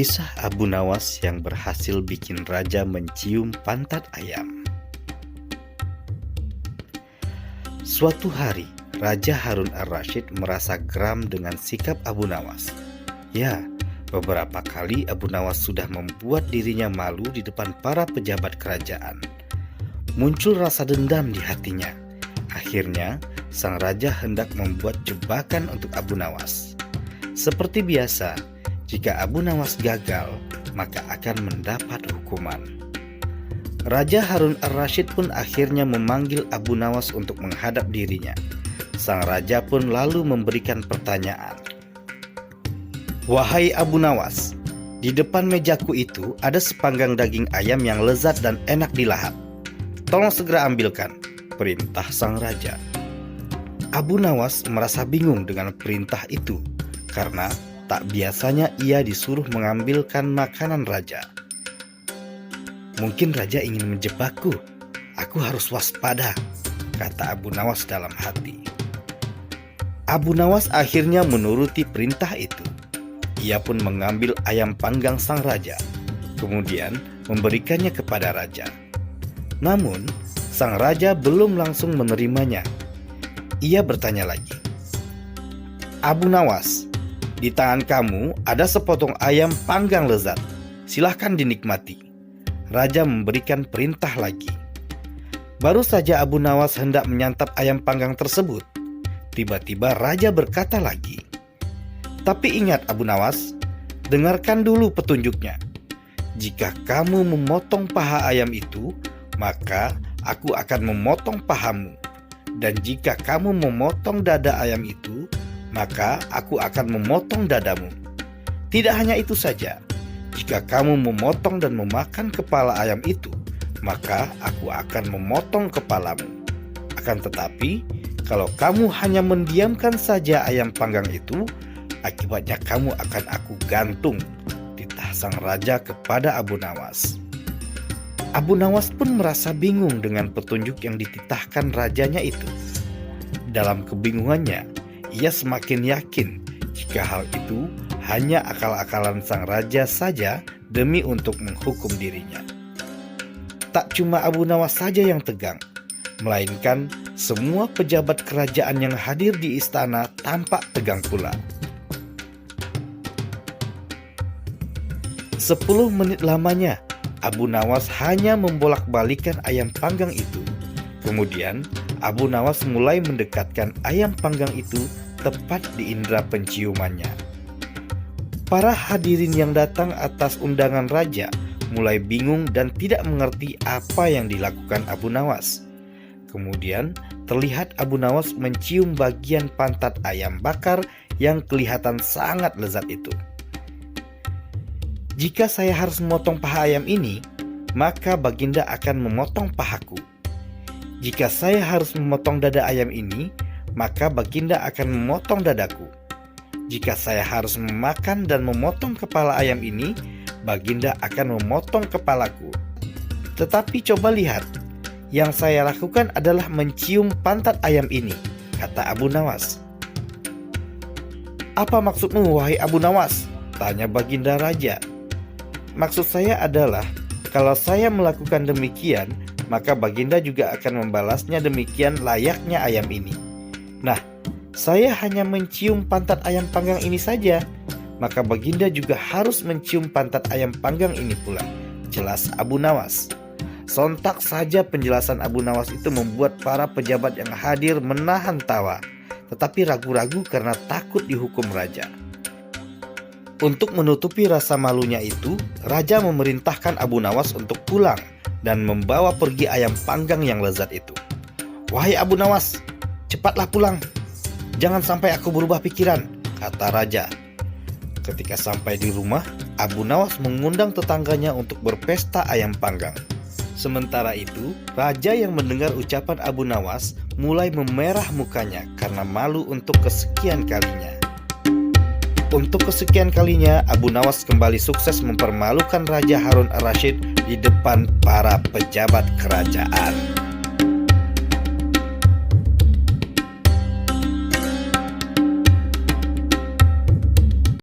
Kisah Abu Nawas yang berhasil bikin raja mencium pantat ayam. Suatu hari, Raja Harun ar-Rasyid merasa geram dengan sikap Abu Nawas. Ya, beberapa kali Abu Nawas sudah membuat dirinya malu di depan para pejabat kerajaan. Muncul rasa dendam di hatinya. Akhirnya, sang raja hendak membuat jebakan untuk Abu Nawas. Seperti biasa, jika Abu Nawas gagal, maka akan mendapat hukuman. Raja Harun ar-Rasyid pun akhirnya memanggil Abu Nawas untuk menghadap dirinya. Sang raja pun lalu memberikan pertanyaan. "Wahai Abu Nawas, di depan mejaku itu ada sepanggang daging ayam yang lezat dan enak dilahap. Tolong segera ambilkan," perintah sang raja. Abu Nawas merasa bingung dengan perintah itu, karena tak biasanya ia disuruh mengambilkan makanan raja. "Mungkin raja ingin menjebakku. Aku harus waspada," kata Abu Nawas dalam hati. Abu Nawas akhirnya menuruti perintah itu. Ia pun mengambil ayam panggang sang raja, kemudian memberikannya kepada raja. Namun, sang raja belum langsung menerimanya. Ia bertanya lagi, "Abu Nawas, di tangan kamu ada sepotong ayam panggang lezat. Silahkan dinikmati." Raja memberikan perintah lagi. Baru saja Abu Nawas hendak menyantap ayam panggang tersebut, tiba-tiba raja berkata lagi, "Tapi ingat Abu Nawas, dengarkan dulu petunjuknya. Jika kamu memotong paha ayam itu, maka aku akan memotong pahamu. Dan jika kamu memotong dada ayam itu, maka aku akan memotong dadamu. Tidak hanya itu saja, jika kamu memotong dan memakan kepala ayam itu, maka aku akan memotong kepalamu. Akan tetapi, kalau kamu hanya mendiamkan saja ayam panggang itu, akibatnya kamu akan aku gantung," titah sang raja kepada Abu Nawas. Abu Nawas pun merasa bingung dengan petunjuk yang dititahkan rajanya itu. Dalam kebingungannya, ia semakin yakin jika hal itu hanya akal-akalan sang raja saja demi untuk menghukum dirinya. Tak cuma Abu Nawas saja yang tegang, melainkan semua pejabat kerajaan yang hadir di istana tampak tegang pula. 10 menit lamanya, Abu Nawas hanya membolak-balikan ayam panggang itu. Kemudian, Abu Nawas mulai mendekatkan ayam panggang itu tepat di indera penciumannya. Para hadirin yang datang atas undangan raja mulai bingung dan tidak mengerti apa yang dilakukan Abu Nawas. Kemudian, terlihat Abu Nawas mencium bagian pantat ayam bakar yang kelihatan sangat lezat itu. "Jika saya harus memotong paha ayam ini, maka Baginda akan memotong pahaku. Jika saya harus memotong dada ayam ini, maka Baginda akan memotong dadaku. Jika saya harus memakan dan memotong kepala ayam ini, Baginda akan memotong kepalaku. Tetapi coba lihat, yang saya lakukan adalah mencium pantat ayam ini," kata Abu Nawas. "Apa maksudmu, wahai Abu Nawas?" tanya Baginda Raja. "Maksud saya adalah, kalau saya melakukan demikian, maka Baginda juga akan membalasnya demikian layaknya ayam ini. Nah, saya hanya mencium pantat ayam panggang ini saja, maka Baginda juga harus mencium pantat ayam panggang ini pula," jelas Abu Nawas. Sontak saja penjelasan Abu Nawas itu membuat para pejabat yang hadir menahan tawa, tetapi ragu-ragu karena takut dihukum raja. Untuk menutupi rasa malunya itu, raja memerintahkan Abu Nawas untuk pulang dan membawa pergi ayam panggang yang lezat itu. "Wahai Abu Nawas, cepatlah pulang. Jangan sampai aku berubah pikiran," kata raja. Ketika sampai di rumah, Abu Nawas mengundang tetangganya untuk berpesta ayam panggang. Sementara itu, raja yang mendengar ucapan Abu Nawas mulai memerah mukanya karena malu untuk kesekian kalinya. Untuk kesekian kalinya, Abu Nawas kembali sukses mempermalukan Raja Harun ar-Rasyid di depan para pejabat kerajaan.